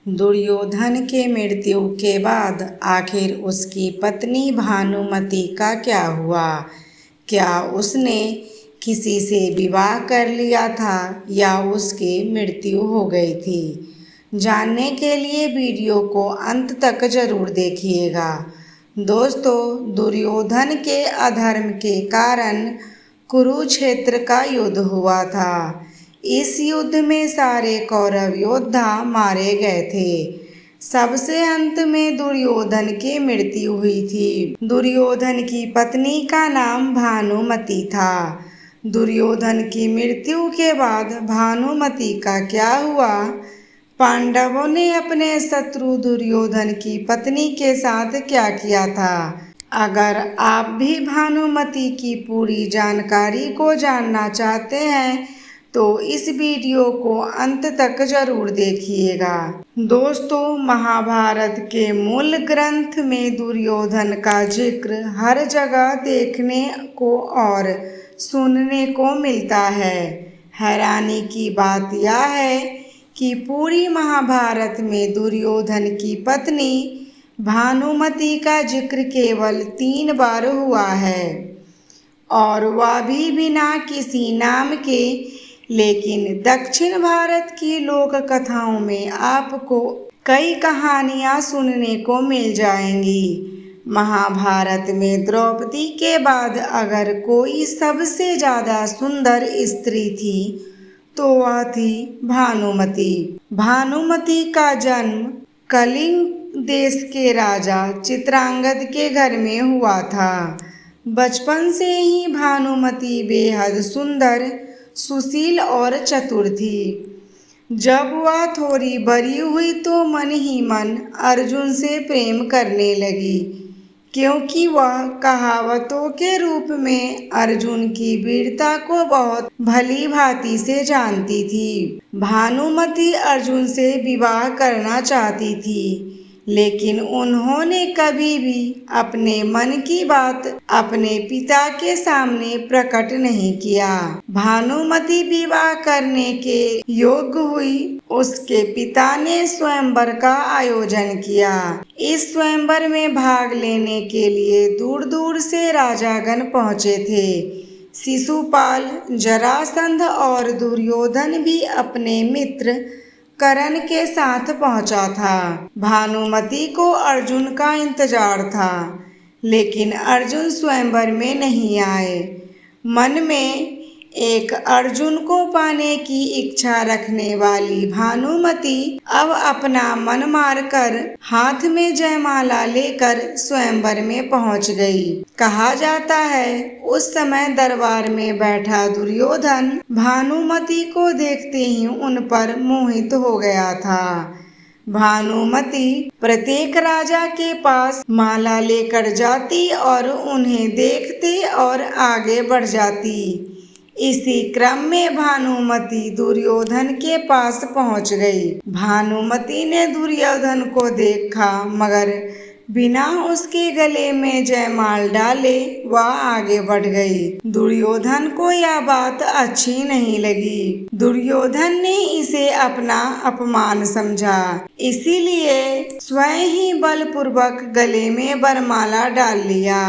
दुर्योधन के मृत्यु के बाद आखिर उसकी पत्नी भानुमति का क्या हुआ? क्या उसने किसी से विवाह कर लिया था या उसकी मृत्यु हो गई थी? जानने के लिए वीडियो को अंत तक जरूर देखिएगा। दोस्तों, दुर्योधन के अधर्म के कारण कुरुक्षेत्र का युद्ध हुआ था। इस युद्ध में सारे कौरव योद्धा मारे गए थे। सबसे अंत में दुर्योधन की मृत्यु हुई थी। दुर्योधन की पत्नी का नाम भानुमति था। दुर्योधन की मृत्यु के बाद भानुमति का क्या हुआ? पांडवों ने अपने शत्रु दुर्योधन की पत्नी के साथ क्या किया था? अगर आप भी भानुमति की पूरी जानकारी को जानना चाहते हैं तो इस वीडियो को अंत तक जरूर देखिएगा। दोस्तों, महाभारत के मूल ग्रंथ में दुर्योधन का जिक्र हर जगह देखने को और सुनने को मिलता है। हैरानी की बात यह है कि पूरी महाभारत में दुर्योधन की पत्नी भानुमति का जिक्र केवल 3 बार हुआ है, और वह भी बिना किसी नाम के। लेकिन दक्षिण भारत की लोक कथाओं में आपको कई कहानियां सुनने को मिल जाएंगी। महाभारत में द्रौपदी के बाद अगर कोई सबसे ज्यादा सुंदर स्त्री थी तो वह थी भानुमति। भानुमति का जन्म कलिंग देश के राजा चित्रांगद के घर में हुआ था। बचपन से ही भानुमति बेहद सुंदर, सुशील और चतुर थी। जब वह थोड़ी बड़ी हुई तो मन ही मन अर्जुन से प्रेम करने लगी, क्योंकि वह कहावतों के रूप में अर्जुन की वीरता को बहुत भली भांति से जानती थी। भानुमति अर्जुन से विवाह करना चाहती थी, लेकिन उन्होंने कभी भी अपने मन की बात अपने पिता के सामने प्रकट नहीं किया। भानुमति विवाह करने के योग्य हुई, उसके पिता ने स्वयंवर का आयोजन किया। इस स्वयंवर में भाग लेने के लिए दूर दूर से राजागण पहुँचे थे। शिशुपाल, जरासंध और दुर्योधन भी अपने मित्र कर्ण के साथ पहुंचा था। भानुमति को अर्जुन का इंतजार था, लेकिन अर्जुन स्वयंवर में नहीं आए। मन में एक अर्जुन को पाने की इच्छा रखने वाली भानुमति अब अपना मन मारकर हाथ में जयमाला लेकर स्वयंवर में पहुंच गई। कहा जाता है उस समय दरबार में बैठा दुर्योधन भानुमति को देखते ही उन पर मोहित हो गया था। भानुमति प्रत्येक राजा के पास माला लेकर जाती और उन्हें देखते और आगे बढ़ जाती। इसी क्रम में भानुमति दुर्योधन के पास पहुंच गई। भानुमति ने दुर्योधन को देखा, मगर बिना उसके गले में जयमाल डाले वह आगे बढ़ गई। दुर्योधन को यह बात अच्छी नहीं लगी। दुर्योधन ने इसे अपना अपमान समझा, इसीलिए स्वयं ही बलपूर्वक गले में वरमाला डाल लिया।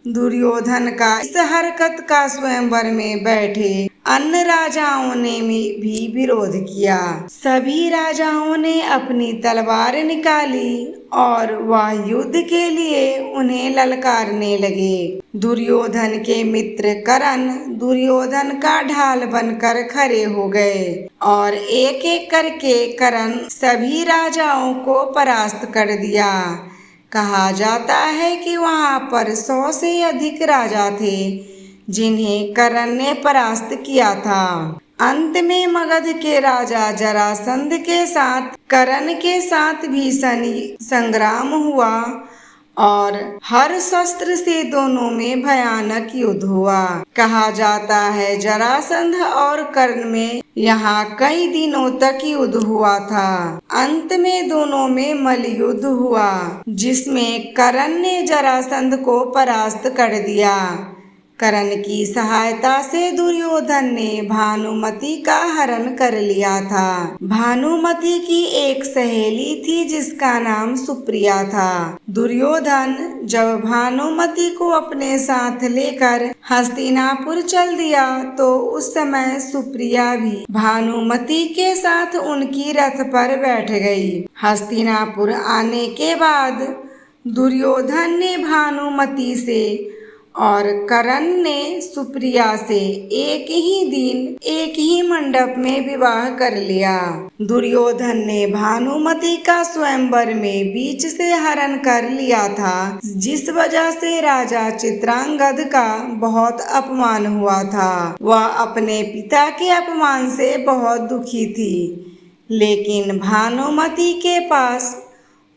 दुर्योधन का इस हरकत का स्वयंवर में बैठे अन्य राजाओं ने भी विरोध किया। सभी राजाओं ने अपनी तलवार निकाली और वह युद्ध के लिए उन्हें ललकारने लगे। दुर्योधन के मित्र कर्ण दुर्योधन का ढाल बनकर खड़े हो गए और एक एक करके कर्ण सभी राजाओं को परास्त कर दिया। कहा जाता है कि वहां पर 100 से अधिक राजा थे जिन्हें कर्ण ने परास्त किया था। अंत में मगध के राजा जरासंध के साथ कर्ण के साथ भीषण संग्राम हुआ और हर शस्त्र से दोनों में भयानक युद्ध हुआ। कहा जाता है जरासंध और कर्ण में यहाँ कई दिनों तक युद्ध हुआ था। अंत में दोनों में मल्लयुद्ध हुआ, जिसमें कर्ण ने जरासंध को परास्त कर दिया। कर्ण की सहायता से दुर्योधन ने भानुमति का हरण कर लिया था। भानुमति की एक सहेली थी जिसका नाम सुप्रिया था। दुर्योधन जब भानुमति को अपने साथ लेकर हस्तिनापुर चल दिया तो उस समय सुप्रिया भी भानुमति के साथ उनकी रथ पर बैठ गई। हस्तिनापुर आने के बाद दुर्योधन ने भानुमति से और कर्ण ने सुप्रिया से एक ही दिन एक ही मंडप में विवाह कर लिया। दुर्योधन ने भानुमति का स्वयंवर में बीच से हरण कर लिया था, जिस वजह से राजा चित्रांगद का बहुत अपमान हुआ था। वह अपने पिता के अपमान से बहुत दुखी थी, लेकिन भानुमति के पास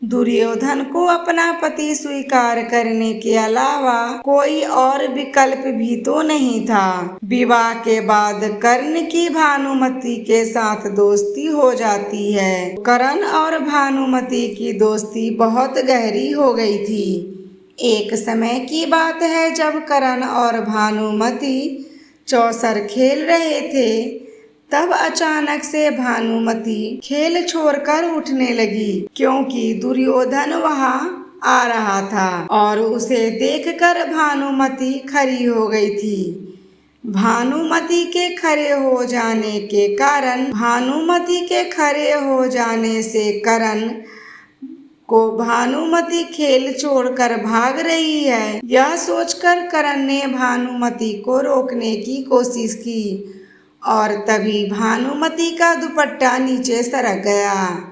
दुर्योधन को अपना पति स्वीकार करने के अलावा कोई और विकल्प भी तो नहीं था। विवाह के बाद कर्ण की भानुमति के साथ दोस्ती हो जाती है। कर्ण और भानुमति की दोस्ती बहुत गहरी हो गई थी। एक समय की बात है जब कर्ण और भानुमति चौसर खेल रहे थे, तब अचानक से भानुमति खेल छोड़कर उठने लगी, क्योंकि दुर्योधन वहां आ रहा था और उसे देखकर भानुमति खड़ी हो गई थी। भानुमति के खड़े हो जाने से कर्ण को भानुमति खेल छोड़कर भाग रही है, यह सोचकर कर्ण ने भानुमति को रोकने की कोशिश की और तभी भानुमति का दुपट्टा नीचे सरक गया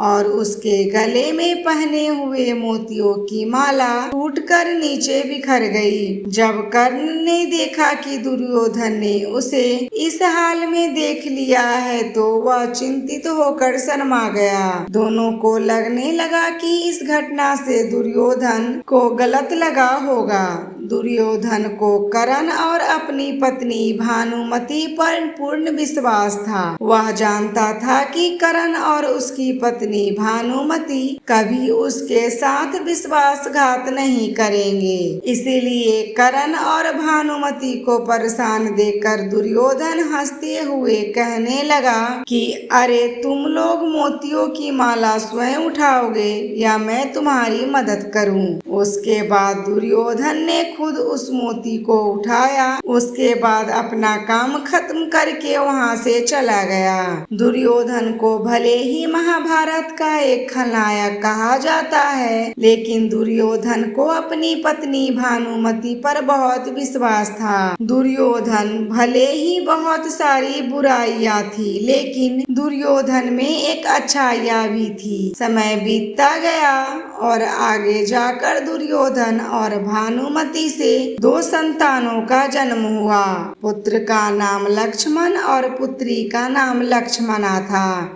और उसके गले में पहने हुए मोतियों की माला टूटकर नीचे बिखर गई। जब कर्ण ने देखा कि दुर्योधन ने उसे इस हाल में देख लिया है तो वह चिंतित होकर शर्मा गया। दोनों को लगने लगा कि इस घटना से दुर्योधन को गलत लगा होगा। दुर्योधन को कर्ण और अपनी पत्नी भानुमति पर पूर्ण विश्वास था। वह जानता था कि कर्ण और उसकी पत्नी भानुमति कभी उसके साथ विश्वासघात नहीं करेंगे। इसीलिए कर्ण और भानुमति को परेशान देखकर दुर्योधन हंसते हुए कहने लगा कि अरे तुम लोग मोतियों की माला स्वयं उठाओगे या मैं तुम्हारी मदद करूं। उसके बाद दुर्योधन ने खुद उस मोती को उठाया। उसके बाद अपना काम खत्म करके वहां से चला गया। दुर्योधन को भले ही महाभारत का एक खलनायक कहा जाता है, लेकिन दुर्योधन को अपनी पत्नी भानुमति पर बहुत विश्वास था। दुर्योधन भले ही बहुत सारी बुराइयां थी, लेकिन दुर्योधन में एक अच्छाइयां भी थी। समय बीतता गया और आगे जाकर दुर्योधन और भानुमति से 2 संतानों का जन्म हुआ। पुत्र का नाम लक्ष्मण और पुत्री का नाम लक्ष्मणा था।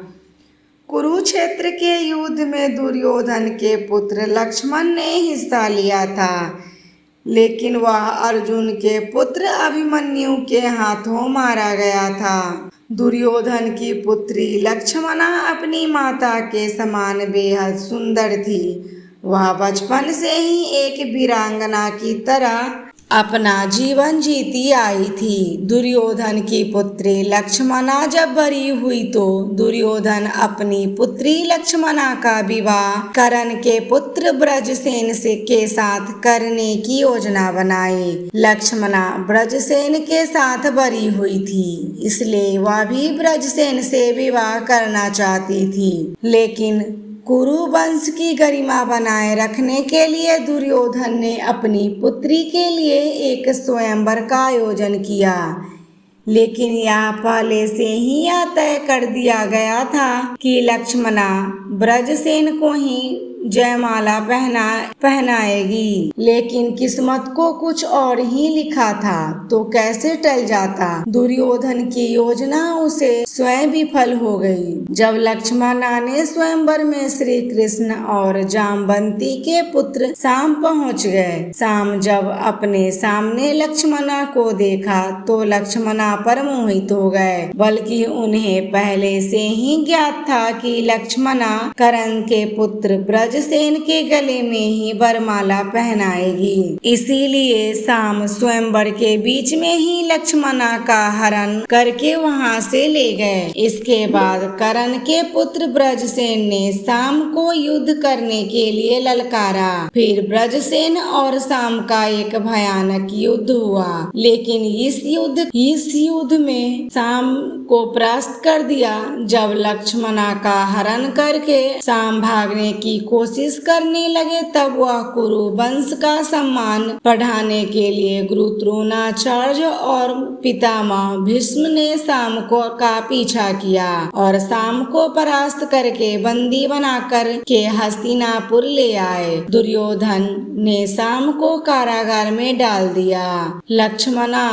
कुरुक्षेत्र के युद्ध में दुर्योधन के पुत्र लक्ष्मण ने हिस्सा लिया था, लेकिन वह अर्जुन के पुत्र अभिमन्यु के हाथों मारा गया था। दुर्योधन की पुत्री लक्ष्मणा अपनी माता के समान बेहद सुंदर थी। वह बचपन से ही एक वीरांगना की तरह अपना जीवन जीती आई थी। दुर्योधन की पुत्री लक्ष्मणा जब बड़ी हुई तो दुर्योधन अपनी पुत्री लक्ष्मणा का विवाह कर्ण के पुत्र ब्रजसेन के साथ करने की योजना बनाई। लक्ष्मणा ब्रजसेन के साथ बड़ी हुई थी, इसलिए वह भी ब्रजसेन से विवाह करना चाहती थी, लेकिन कुरु वंश की गरिमा बनाए रखने के लिए दुर्योधन ने अपनी पुत्री के लिए एक स्वयंवर का आयोजन किया। लेकिन यहाँ पहले से ही यह तय कर दिया गया था कि लक्ष्मणा ब्रजसेन को ही जयमाला पहनाएगी, लेकिन किस्मत को कुछ और ही लिखा था तो कैसे टल जाता। दुर्योधन की योजना उसे स्वयं विफल हो गई। जब लक्ष्मणा ने स्वयंवर में श्री कृष्ण और जामवंती के पुत्र शाम पहुंच गए। शाम जब अपने सामने लक्ष्मणा को देखा तो लक्ष्मणा पर मोहित हो गए, बल्कि उन्हें पहले से ही ज्ञात था कि लक्ष्मणा कर्ण के पुत्र ब्रज ब्रजसेन के गले में ही वरमाला पहनाएगी। इसीलिए शाम स्वयंवर के बीच में ही लक्ष्मणा का हरण करके वहां से ले गए। इसके बाद कर्ण के पुत्र ब्रजसेन ने शाम को युद्ध करने के लिए ललकारा। फिर ब्रजसेन और शाम का एक भयानक युद्ध हुआ, लेकिन इस युद्ध में शाम को परास्त कर दिया। जब लक्ष्मणा का हरण करके शाम भागने की कोशिश करने लगे, तब वह कुरु वंश का सम्मान बढ़ाने के लिए गुरु द्रोणाचार्य और पितामह भीष्म ने शाम का पीछा किया और शाम को परास्त करके बंदी बनाकर के हस्तिनापुर ले आए। दुर्योधन ने शाम को कारागार में डाल दिया। लक्ष्मणा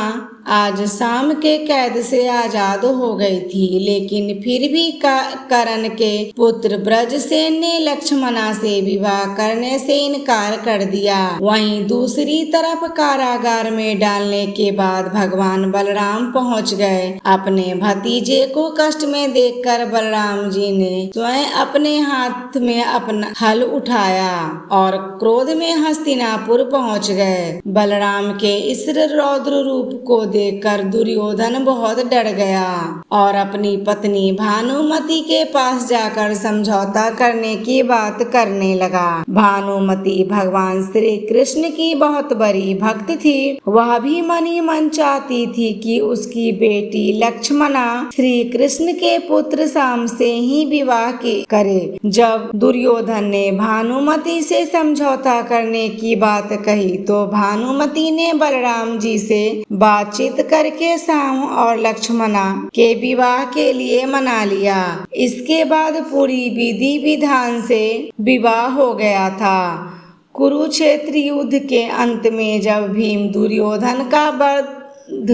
आज शाम के कैद से आजाद हो गई थी, लेकिन फिर भी कर्ण के पुत्र ब्रजसेन ने लक्ष्मणा से विवाह करने से इनकार कर दिया। वहीं दूसरी तरफ कारागार में डालने के बाद भगवान बलराम पहुंच गए। अपने भतीजे को कष्ट में देखकर बलराम जी ने स्वयं अपने हाथ में अपना हल उठाया और क्रोध में हस्तिनापुर पहुंच गए। बलराम के इस रौद्र रूप को देखकर दुर्योधन बहुत डर गया और अपनी पत्नी भानुमति के पास जाकर समझौता करने की बात करने लगा। भानुमति भगवान श्री कृष्ण की बहुत बड़ी भक्त थी। वह भी मन ही मन चाहती थी कि उसकी बेटी लक्ष्मणा श्री कृष्ण के पुत्र शाम से ही विवाह करे। जब दुर्योधन ने भानुमति से समझौता करने की बात कही, तो भानुमति ने बलराम जी से बातचीत करके शाम और लक्ष्मणा के विवाह के लिए मना लिया। इसके बाद पूरी विधि विधान से विवाह हो गया था। कुरुक्षेत्र युद्ध के अंत में जब भीम दुर्योधन का वध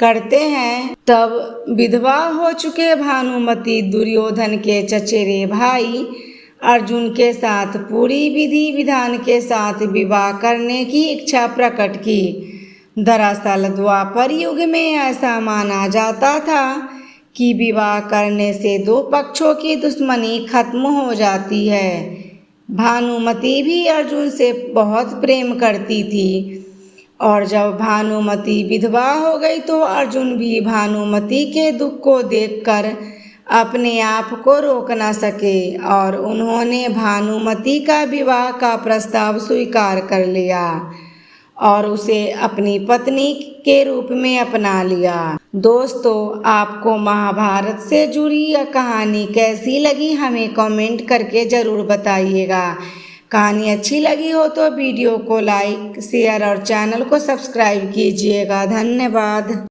करते हैं, तब विधवा हो चुके भानुमति दुर्योधन के चचेरे भाई अर्जुन के साथ पूरी विधि विधान के साथ विवाह करने की इच्छा प्रकट की। दरअसल द्वापर युग में ऐसा माना जाता था कि विवाह करने से दो पक्षों की दुश्मनी खत्म हो जाती है। भानुमति भी अर्जुन से बहुत प्रेम करती थी और जब भानुमति विधवा हो गई, तो अर्जुन भी भानुमति के दुख को देखकर अपने आप को रोक न सके और उन्होंने भानुमति का विवाह का प्रस्ताव स्वीकार कर लिया और उसे अपनी पत्नी के रूप में अपना लिया। दोस्तों, आपको महाभारत से जुड़ी यह कहानी कैसी लगी, हमें कमेंट करके ज़रूर बताइएगा। कहानी अच्छी लगी हो तो वीडियो को लाइक, शेयर और चैनल को सब्सक्राइब कीजिएगा। धन्यवाद।